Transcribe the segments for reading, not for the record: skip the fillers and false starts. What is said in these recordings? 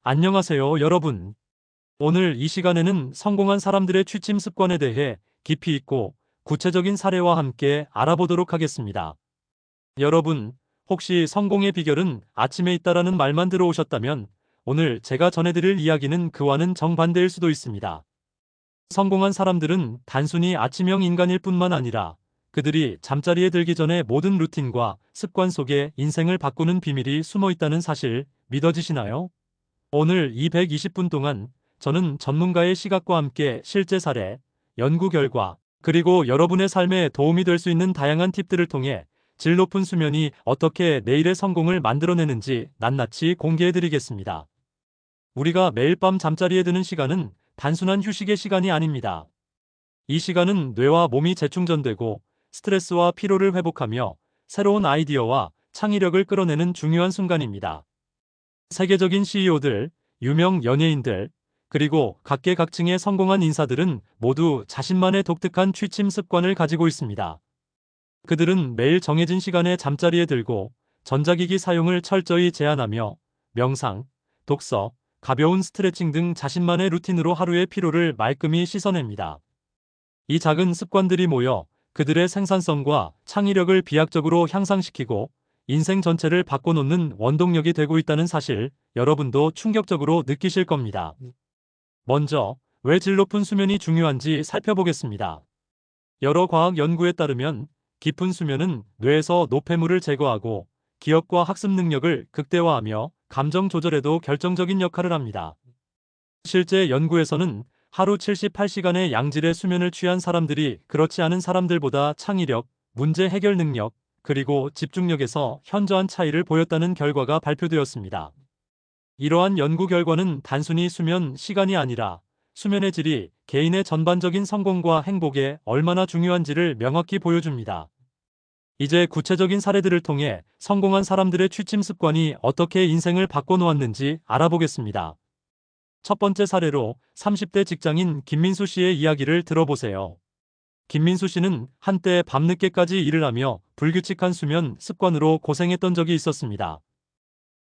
안녕하세요, 여러분. 오늘 이 시간에는 성공한 사람들의 취침 습관에 대해 깊이 있고 구체적인 사례와 함께 알아보도록 하겠습니다. 여러분, 혹시 성공의 비결은 아침에 있다라는 말만 들어오셨다면 오늘 제가 전해드릴 이야기는 그와는 정반대일 수도 있습니다. 성공한 사람들은 단순히 아침형 인간일 뿐만 아니라 그들이 잠자리에 들기 전에 모든 루틴과 습관 속에 인생을 바꾸는 비밀이 숨어 있다는 사실 믿어지시나요? 오늘 이 120분 동안 저는 전문가의 시각과 함께 실제 사례, 연구 결과, 그리고 여러분의 삶에 도움이 될 수 있는 다양한 팁들을 통해 질 높은 수면이 어떻게 내일의 성공을 만들어내는지 낱낱이 공개해드리겠습니다. 우리가 매일 밤 잠자리에 드는 시간은 단순한 휴식의 시간이 아닙니다. 이 시간은 뇌와 몸이 재충전되고 스트레스와 피로를 회복하며 새로운 아이디어와 창의력을 끌어내는 중요한 순간입니다. 세계적인 CEO들, 유명 연예인들, 그리고 각계각층의 성공한 인사들은 모두 자신만의 독특한 취침 습관을 가지고 있습니다. 그들은 매일 정해진 시간에 잠자리에 들고 전자기기 사용을 철저히 제한하며 명상, 독서, 가벼운 스트레칭 등 자신만의 루틴으로 하루의 피로를 말끔히 씻어냅니다. 이 작은 습관들이 모여 그들의 생산성과 창의력을 비약적으로 향상시키고 인생 전체를 바꿔놓는 원동력이 되고 있다는 사실, 여러분도 충격적으로 느끼실 겁니다. 먼저, 왜 질 높은 수면이 중요한지 살펴보겠습니다. 여러 과학 연구에 따르면 깊은 수면은 뇌에서 노폐물을 제거하고 기억과 학습 능력을 극대화하며 감정 조절에도 결정적인 역할을 합니다. 실제 연구에서는 하루 78시간의 양질의 수면을 취한 사람들이 그렇지 않은 사람들보다 창의력, 문제 해결 능력, 그리고 집중력에서 현저한 차이를 보였다는 결과가 발표되었습니다. 이러한 연구 결과는 단순히 수면 시간이 아니라 수면의 질이 개인의 전반적인 성공과 행복에 얼마나 중요한지를 명확히 보여줍니다. 이제 구체적인 사례들을 통해 성공한 사람들의 취침 습관이 어떻게 인생을 바꿔놓았는지 알아보겠습니다. 첫 번째 사례로 30대 직장인 김민수 씨의 이야기를 들어보세요. 김민수 씨는 한때 밤늦게까지 일을 하며 불규칙한 수면 습관으로 고생했던 적이 있었습니다.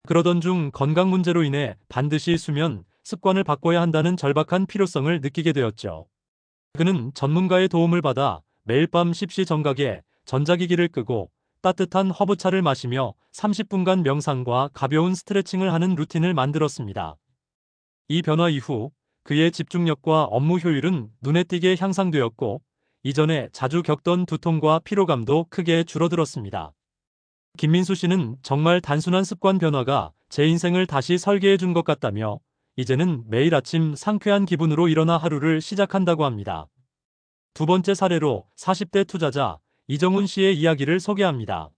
그러던 중 건강 문제로 인해 반드시 수면 습관을 바꿔야 한다는 절박한 필요성을 느끼게 되었죠. 그는 전문가의 도움을 받아 매일 밤 십시 정각에 전자기기를 끄고 따뜻한 허브차를 마시며 30분간 명상과 가벼운 스트레칭을 하는 루틴을 만들었습니다. 이 변화 이후 그의 집중력과 업무 효율은 눈에 띄게 향상되었고 이전에 자주 겪던 두통과 피로감도 크게 줄어들었습니다. 김민수 씨는 정말 단순한 습관 변화가 제 인생을 다시 설계해 준 것 같다며 이제는 매일 아침 상쾌한 기분으로 일어나 하루를 시작한다고 합니다. 두 번째 사례로 40대 투자자 이정훈 씨의 이야기를 소개합니다.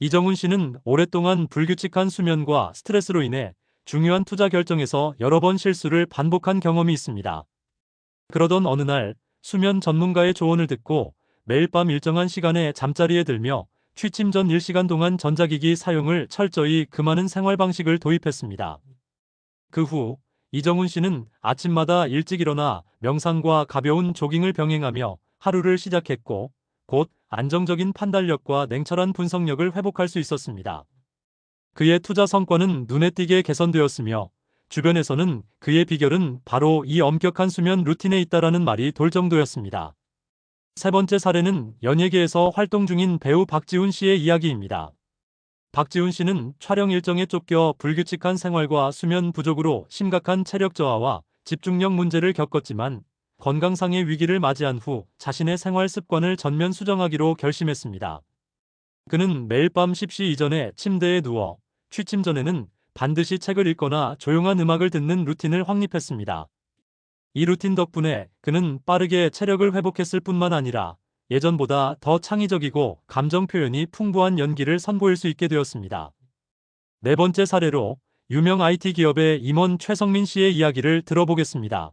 이정훈 씨는 오랫동안 불규칙한 수면과 스트레스로 인해 중요한 투자 결정에서 여러 번 실수를 반복한 경험이 있습니다. 그러던 어느 날 수면 전문가의 조언을 듣고 매일 밤 일정한 시간에 잠자리에 들며 취침 전 1시간 동안 전자기기 사용을 철저히 금하는 생활 방식을 도입했습니다. 그 후 이정훈 씨는 아침마다 일찍 일어나 명상과 가벼운 조깅을 병행하며 하루를 시작했고 곧 안정적인 판단력과 냉철한 분석력을 회복할 수 있었습니다. 그의 투자 성과는 눈에 띄게 개선되었으며 주변에서는 그의 비결은 바로 이 엄격한 수면 루틴에 있다라는 말이 돌 정도였습니다. 세 번째 사례는 연예계에서 활동 중인 배우 박지훈 씨의 이야기입니다. 박지훈 씨는 촬영 일정에 쫓겨 불규칙한 생활과 수면 부족으로 심각한 체력 저하와 집중력 문제를 겪었지만 건강상의 위기를 맞이한 후 자신의 생활 습관을 전면 수정하기로 결심했습니다. 그는 매일 밤 십시 이전에 침대에 누워 취침 전에는 반드시 책을 읽거나 조용한 음악을 듣는 루틴을 확립했습니다. 이 루틴 덕분에 그는 빠르게 체력을 회복했을 뿐만 아니라 예전보다 더 창의적이고 감정 표현이 풍부한 연기를 선보일 수 있게 되었습니다. 네 번째 사례로 유명 IT 기업의 임원 최성민 씨의 이야기를 들어보겠습니다.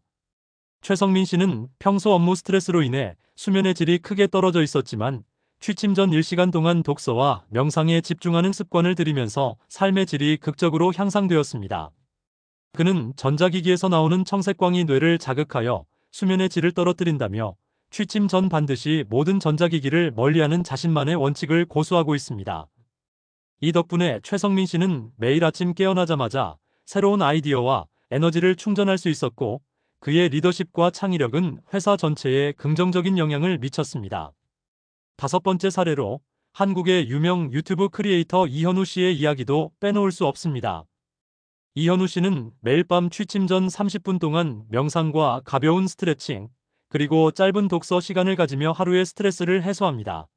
최성민 씨는 평소 업무 스트레스로 인해 수면의 질이 크게 떨어져 있었지만 취침 전 1시간 동안 독서와 명상에 집중하는 습관을 들이면서 삶의 질이 극적으로 향상되었습니다. 그는 전자기기에서 나오는 청색광이 뇌를 자극하여 수면의 질을 떨어뜨린다며 취침 전 반드시 모든 전자기기를 멀리하는 자신만의 원칙을 고수하고 있습니다. 이 덕분에 최성민 씨는 매일 아침 깨어나자마자 새로운 아이디어와 에너지를 충전할 수 있었고, 그의 리더십과 창의력은 회사 전체에 긍정적인 영향을 미쳤습니다. 다섯 번째 사례로 한국의 유명 유튜브 크리에이터 이현우 씨의 이야기도 빼놓을 수 없습니다. 이현우 씨는 매일 밤 취침 전 30분 동안 명상과 가벼운 스트레칭, 그리고 짧은 독서 시간을 가지며 하루의 스트레스를 해소합니다.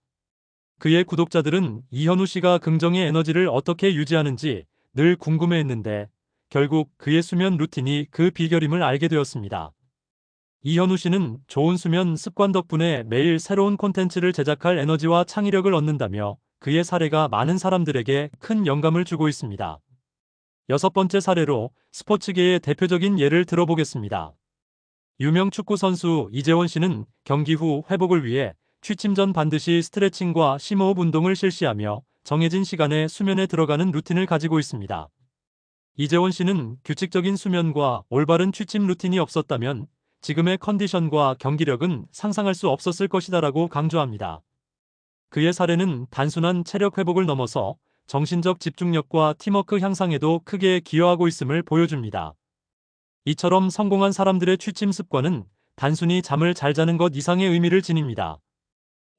그의 구독자들은 이현우 씨가 긍정의 에너지를 어떻게 유지하는지 늘 궁금해했는데, 결국 그의 수면 루틴이 그 비결임을 알게 되었습니다. 이현우 씨는 좋은 수면 습관 덕분에 매일 새로운 콘텐츠를 제작할 에너지와 창의력을 얻는다며, 그의 사례가 많은 사람들에게 큰 영감을 주고 있습니다. 여섯 번째 사례로 스포츠계의 대표적인 예를 들어보겠습니다. 유명 축구 선수 이재원 씨는 경기 후 회복을 위해 취침 전 반드시 스트레칭과 심호흡 운동을 실시하며 정해진 시간에 수면에 들어가는 루틴을 가지고 있습니다. 이재원 씨는 규칙적인 수면과 올바른 취침 루틴이 없었다면 지금의 컨디션과 경기력은 상상할 수 없었을 것이다라고 강조합니다. 그의 사례는 단순한 체력 회복을 넘어서 정신적 집중력과 팀워크 향상에도 크게 기여하고 있음을 보여줍니다. 이처럼 성공한 사람들의 취침 습관은 단순히 잠을 잘 자는 것 이상의 의미를 지닙니다.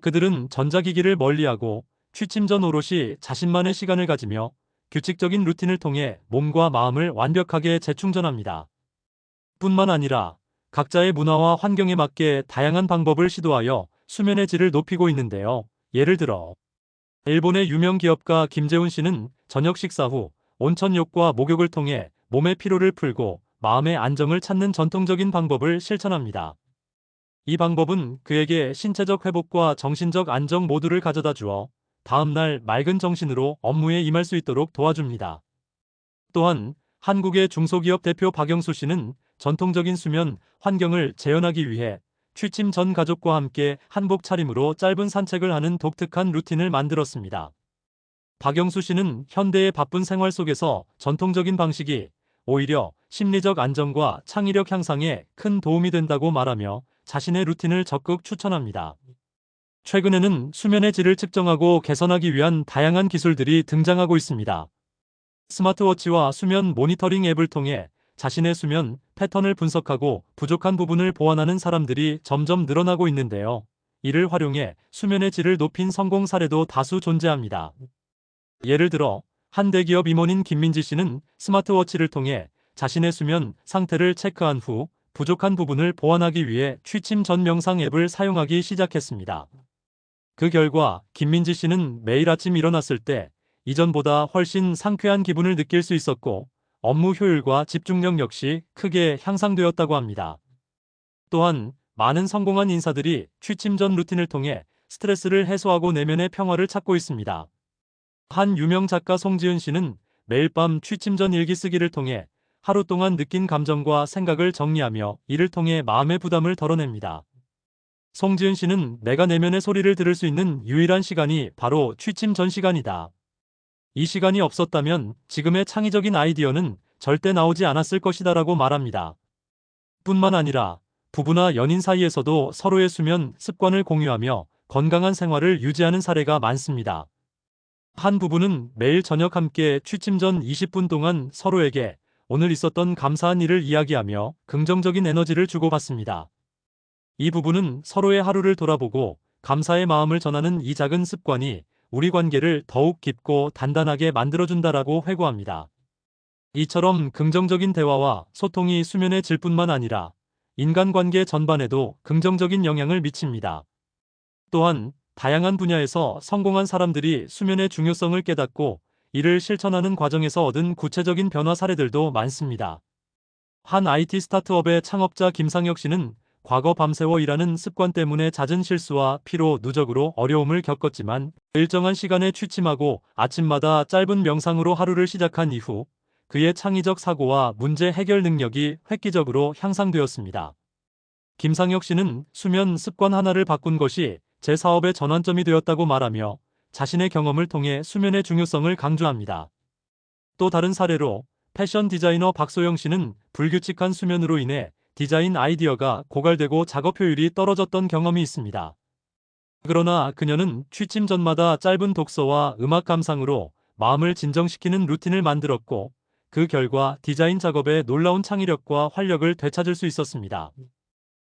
그들은 전자기기를 멀리하고 취침 전 오롯이 자신만의 시간을 가지며 규칙적인 루틴을 통해 몸과 마음을 완벽하게 재충전합니다. 뿐만 아니라 각자의 문화와 환경에 맞게 다양한 방법을 시도하여 수면의 질을 높이고 있는데요. 예를 들어 일본의 유명 기업가 김재훈 씨는 저녁 식사 후 온천욕과 목욕을 통해 몸의 피로를 풀고 마음의 안정을 찾는 전통적인 방법을 실천합니다. 이 방법은 그에게 신체적 회복과 정신적 안정 모두를 가져다 주어 다음날 맑은 정신으로 업무에 임할 수 있도록 도와줍니다. 또한 한국의 중소기업 대표 박영수 씨는 전통적인 수면 환경을 재현하기 위해 취침 전 가족과 함께 한복 차림으로 짧은 산책을 하는 독특한 루틴을 만들었습니다. 박영수 씨는 현대의 바쁜 생활 속에서 전통적인 방식이 오히려 심리적 안정과 창의력 향상에 큰 도움이 된다고 말하며 자신의 루틴을 적극 추천합니다. 최근에는 수면의 질을 측정하고 개선하기 위한 다양한 기술들이 등장하고 있습니다. 스마트워치와 수면 모니터링 앱을 통해 자신의 수면 패턴을 분석하고 부족한 부분을 보완하는 사람들이 점점 늘어나고 있는데요. 이를 활용해 수면의 질을 높인 성공 사례도 다수 존재합니다. 예를 들어 한 대기업 임원인 김민지 씨는 스마트워치를 통해 자신의 수면 상태를 체크한 후 부족한 부분을 보완하기 위해 취침 전 명상 앱을 사용하기 시작했습니다. 그 결과 김민지 씨는 매일 아침 일어났을 때 이전보다 훨씬 상쾌한 기분을 느낄 수 있었고, 업무 효율과 집중력 역시 크게 향상되었다고 합니다. 또한 많은 성공한 인사들이 취침 전 루틴을 통해 스트레스를 해소하고 내면의 평화를 찾고 있습니다. 한 유명 작가 송지은 씨는 매일 밤 취침 전 일기 쓰기를 통해 하루 동안 느낀 감정과 생각을 정리하며 이를 통해 마음의 부담을 덜어냅니다. 송지은 씨는 내가 내면의 소리를 들을 수 있는 유일한 시간이 바로 취침 전 시간이다. 이 시간이 없었다면 지금의 창의적인 아이디어는 절대 나오지 않았을 것이다라고 말합니다. 뿐만 아니라 부부나 연인 사이에서도 서로의 수면 습관을 공유하며 건강한 생활을 유지하는 사례가 많습니다. 한 부부는 매일 저녁 함께 취침 전 20분 동안 서로에게 오늘 있었던 감사한 일을 이야기하며 긍정적인 에너지를 주고받습니다. 이 부부는 서로의 하루를 돌아보고 감사의 마음을 전하는 이 작은 습관이 우리 관계를 더욱 깊고 단단하게 만들어준다라고 회고합니다. 이처럼 긍정적인 대화와 소통이 수면의 질뿐만 아니라 인간관계 전반에도 긍정적인 영향을 미칩니다. 또한 다양한 분야에서 성공한 사람들이 수면의 중요성을 깨닫고 이를 실천하는 과정에서 얻은 구체적인 변화 사례들도 많습니다. 한 IT 스타트업의 창업자 김상혁 씨는 과거 밤새워 일하는 습관 때문에 잦은 실수와 피로, 누적으로 어려움을 겪었지만 일정한 시간에 취침하고 아침마다 짧은 명상으로 하루를 시작한 이후 그의 창의적 사고와 문제 해결 능력이 획기적으로 향상되었습니다. 김상혁 씨는 수면 습관 하나를 바꾼 것이 제 사업의 전환점이 되었다고 말하며 자신의 경험을 통해 수면의 중요성을 강조합니다. 또 다른 사례로 패션 디자이너 박소영 씨는 불규칙한 수면으로 인해 디자인 아이디어가 고갈되고 작업 효율이 떨어졌던 경험이 있습니다. 그러나 그녀는 취침 전마다 짧은 독서와 음악 감상으로 마음을 진정시키는 루틴을 만들었고, 그 결과 디자인 작업의 놀라운 창의력과 활력을 되찾을 수 있었습니다.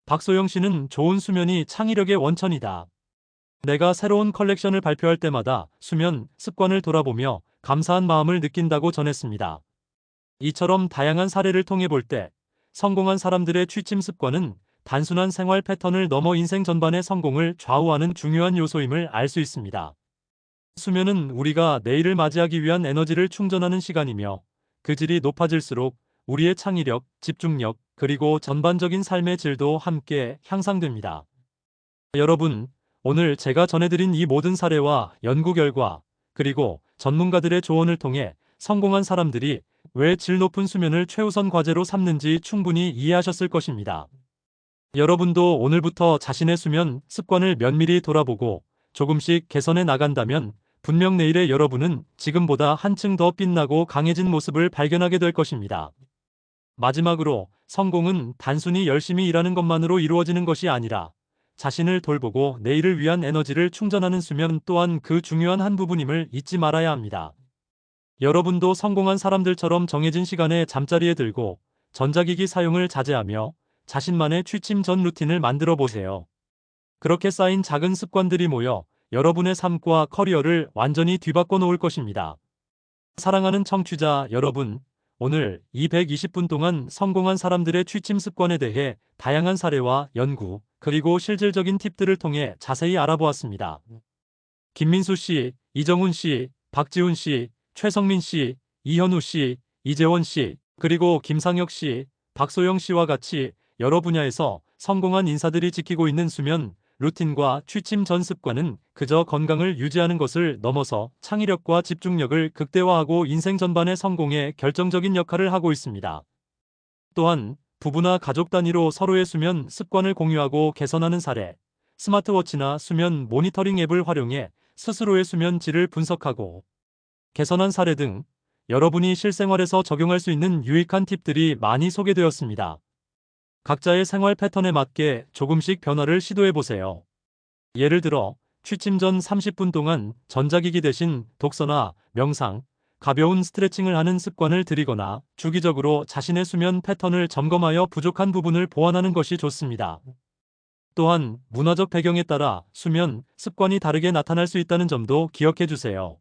박소영 씨는 좋은 수면이 창의력의 원천이다. 내가 새로운 컬렉션을 발표할 때마다 수면 습관을 돌아보며 감사한 마음을 느낀다고 전했습니다. 이처럼 다양한 사례를 통해 볼 때 성공한 사람들의 취침 습관은 단순한 생활 패턴을 넘어 인생 전반의 성공을 좌우하는 중요한 요소임을 알 수 있습니다. 수면은 우리가 내일을 맞이하기 위한 에너지를 충전하는 시간이며 그 질이 높아질수록 우리의 창의력, 집중력, 그리고 전반적인 삶의 질도 함께 향상됩니다. 여러분, 오늘 제가 전해드린 이 모든 사례와 연구 결과, 그리고 전문가들의 조언을 통해 성공한 사람들이 왜 질 높은 수면을 최우선 과제로 삼는지 충분히 이해하셨을 것입니다. 여러분도 오늘부터 자신의 수면 습관을 면밀히 돌아보고 조금씩 개선해 나간다면 분명 내일의 여러분은 지금보다 한층 더 빛나고 강해진 모습을 발견하게 될 것입니다. 마지막으로 성공은 단순히 열심히 일하는 것만으로 이루어지는 것이 아니라 자신을 돌보고 내일을 위한 에너지를 충전하는 수면 또한 그 중요한 한 부분임을 잊지 말아야 합니다. 여러분도 성공한 사람들처럼 정해진 시간에 잠자리에 들고 전자기기 사용을 자제하며 자신만의 취침 전 루틴을 만들어 보세요. 그렇게 쌓인 작은 습관들이 모여 여러분의 삶과 커리어를 완전히 뒤바꿔 놓을 것입니다. 사랑하는 청취자 여러분, 오늘 220분 동안 성공한 사람들의 취침 습관에 대해 다양한 사례와 연구, 그리고 실질적인 팁들을 통해 자세히 알아보았습니다. 김민수 씨, 이정훈 씨, 박지훈 씨, 최성민 씨, 이현우 씨, 이재원 씨, 그리고 김상혁 씨, 박소영 씨와 같이 여러 분야에서 성공한 인사들이 지키고 있는 수면 루틴과 취침 전 습관은 그저 건강을 유지하는 것을 넘어서 창의력과 집중력을 극대화하고 인생 전반의 성공에 결정적인 역할을 하고 있습니다. 또한 부부나 가족 단위로 서로의 수면 습관을 공유하고 개선하는 사례, 스마트워치나 수면 모니터링 앱을 활용해 스스로의 수면 질을 분석하고 개선한 사례 등 여러분이 실생활에서 적용할 수 있는 유익한 팁들이 많이 소개되었습니다. 각자의 생활 패턴에 맞게 조금씩 변화를 시도해 보세요. 예를 들어 취침 전 30분 동안 전자기기 대신 독서나 명상, 가벼운 스트레칭을 하는 습관을 들이거나 주기적으로 자신의 수면 패턴을 점검하여 부족한 부분을 보완하는 것이 좋습니다. 또한 문화적 배경에 따라 수면 습관이 다르게 나타날 수 있다는 점도 기억해 주세요.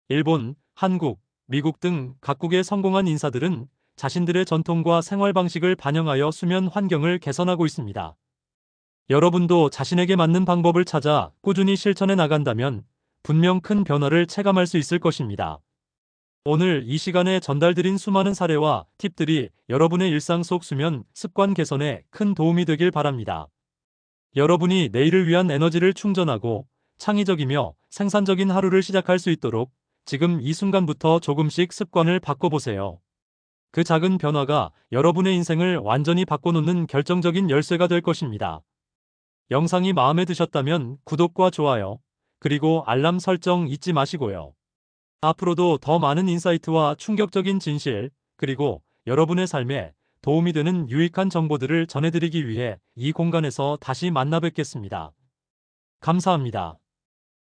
일본, 한국, 미국 등 각국의 성공한 인사들은 자신들의 전통과 생활 방식을 반영하여 수면 환경을 개선하고 있습니다. 여러분도 자신에게 맞는 방법을 찾아 꾸준히 실천해 나간다면 분명 큰 변화를 체감할 수 있을 것입니다. 오늘 이 시간에 전달드린 수많은 사례와 팁들이 여러분의 일상 속 수면 습관 개선에 큰 도움이 되길 바랍니다. 여러분이 내일을 위한 에너지를 충전하고 창의적이며 생산적인 하루를 시작할 수 있도록 지금 이 순간부터 조금씩 습관을 바꿔보세요. 그 작은 변화가 여러분의 인생을 완전히 바꿔놓는 결정적인 열쇠가 될 것입니다. 영상이 마음에 드셨다면 구독과 좋아요, 그리고 알람 설정 잊지 마시고요. 앞으로도 더 많은 인사이트와 충격적인 진실, 그리고 여러분의 삶에 도움이 되는 유익한 정보들을 전해드리기 위해 이 공간에서 다시 만나 뵙겠습니다. 감사합니다.